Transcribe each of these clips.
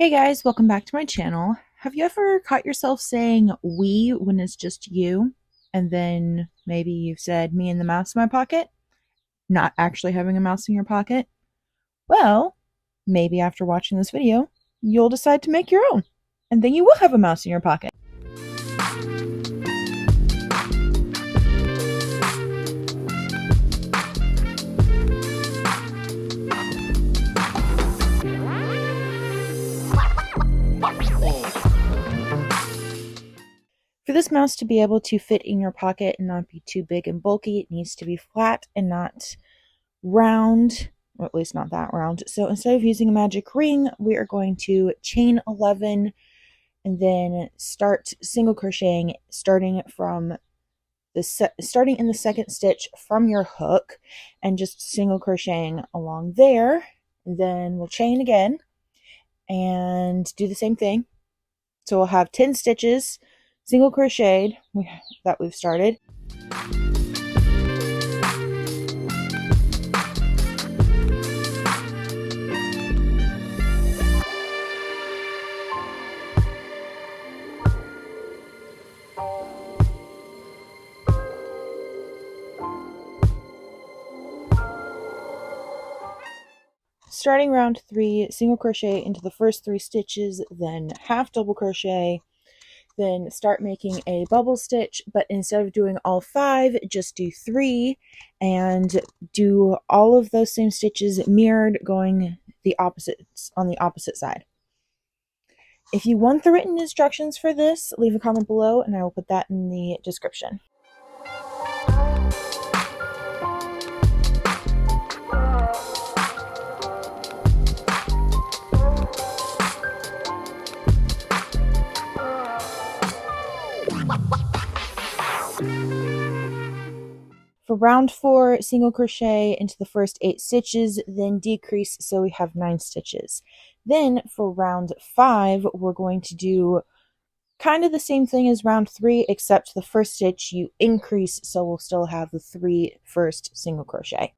Hey guys, welcome back to my channel. Have you ever caught yourself saying we when it's just you? And then maybe you've said me and the mouse in my pocket, not actually having a mouse in your pocket? Well, maybe after watching this video, you'll decide to make your own. And then you will have a mouse in your pocket. For this mouse to be able to fit in your pocket and not be too big and bulky, it needs to be flat and not round, or at least not that round. So instead of using a magic ring, we are going to chain 11 and then start single crocheting starting in the second stitch from your hook and just single crocheting along there. And then we'll chain again and do the same thing. So we'll have 10 stitches single crocheted that we've started. Starting round 3, single crochet into the first 3 stitches, then half double crochet, then start making a bubble stitch, but instead of doing all 5, just do 3 and do all of those same stitches mirrored going on the opposite side. If you want the written instructions for this, leave a comment below and I will put that in the description. For round 4, single crochet into the first 8 stitches, then decrease so we have 9 stitches. Then for round 5, we're going to do kind of the same thing as round 3, except the first stitch you increase, so we'll still have the 3 first single crochet.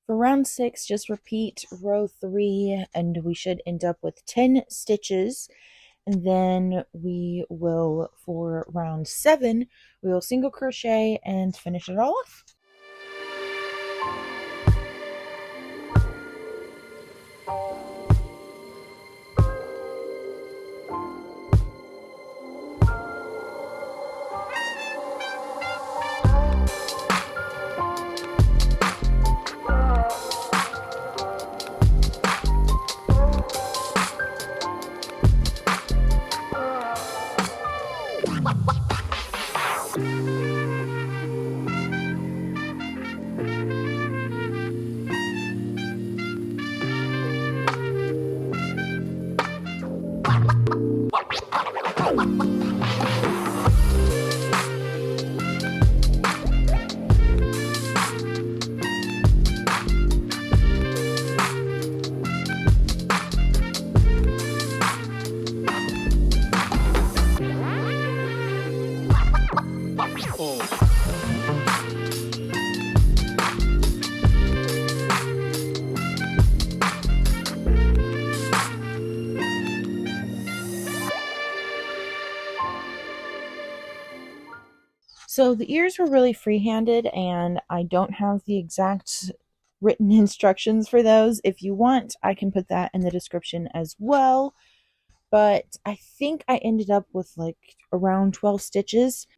For round 6, just repeat row 3 and we should end up with 10 stitches. And then we will, for round 7, we will single crochet and finish it all off. So the ears were really free-handed and I don't have the exact written instructions for those. If you want, I can put that in the description as well. But I think I ended up with like around 12 stitches.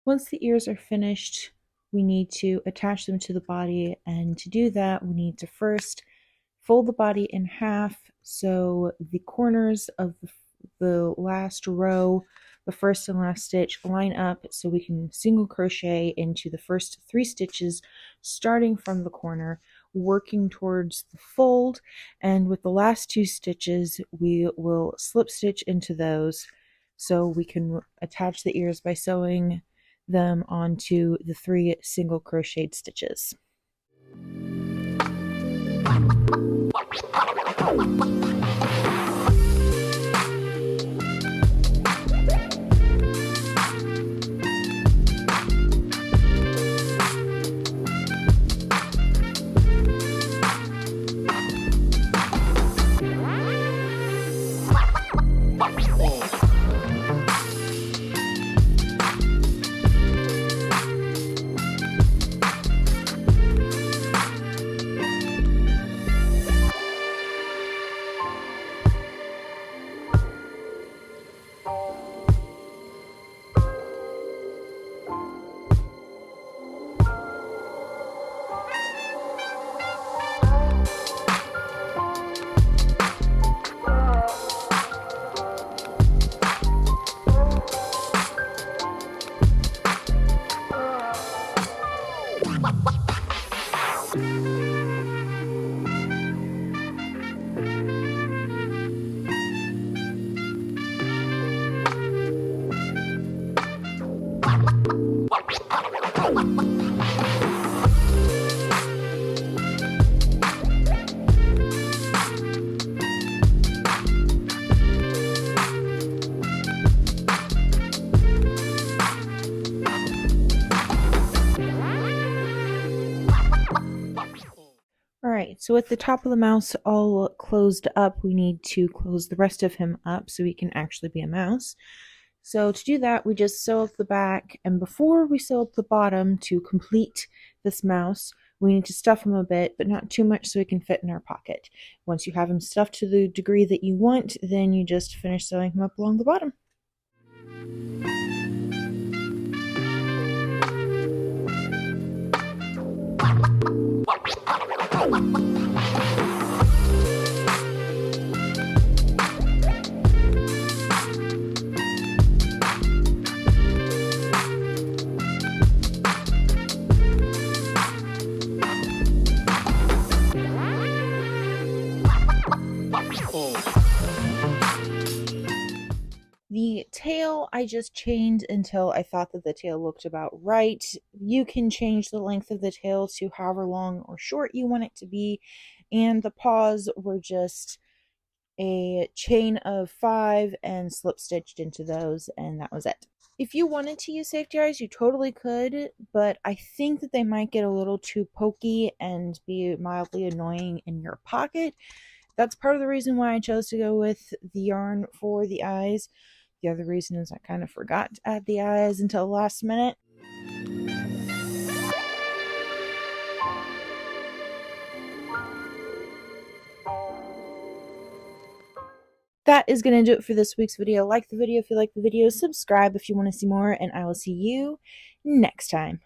Once the ears are finished, we need to attach them to the body, and to do that we need to first fold the body in half so the corners of the last row, the first and last stitch, line up so we can single crochet into the first 3 stitches starting from the corner, working towards the fold, and with the last 2 stitches we will slip stitch into those so we can attach the ears by sewing them onto the 3 single crocheted stitches. Alright, so with the top of the mouse all closed up, we need to close the rest of him up so he can actually be a mouse. So to do that, we just sew up the back, and before we sew up the bottom to complete this mouse, we need to stuff him a bit, but not too much so he can fit in our pocket. Once you have him stuffed to the degree that you want, then you just finish sewing him up along the bottom. The tail I just chained until I thought that the tail looked about right. You can change the length of the tail to however long or short you want it to be, and the paws were just a chain of 5 and slip stitched into those, and that was it. If you wanted to use safety eyes, you totally could, but I think that they might get a little too pokey and be mildly annoying in your pocket. That's part of the reason why I chose to go with the yarn for the eyes. The other reason is I kind of forgot to add the eyes until the last minute. That is going to do it for this week's video. Like the video if you like the video, subscribe if you want to see more, and I will see you next time.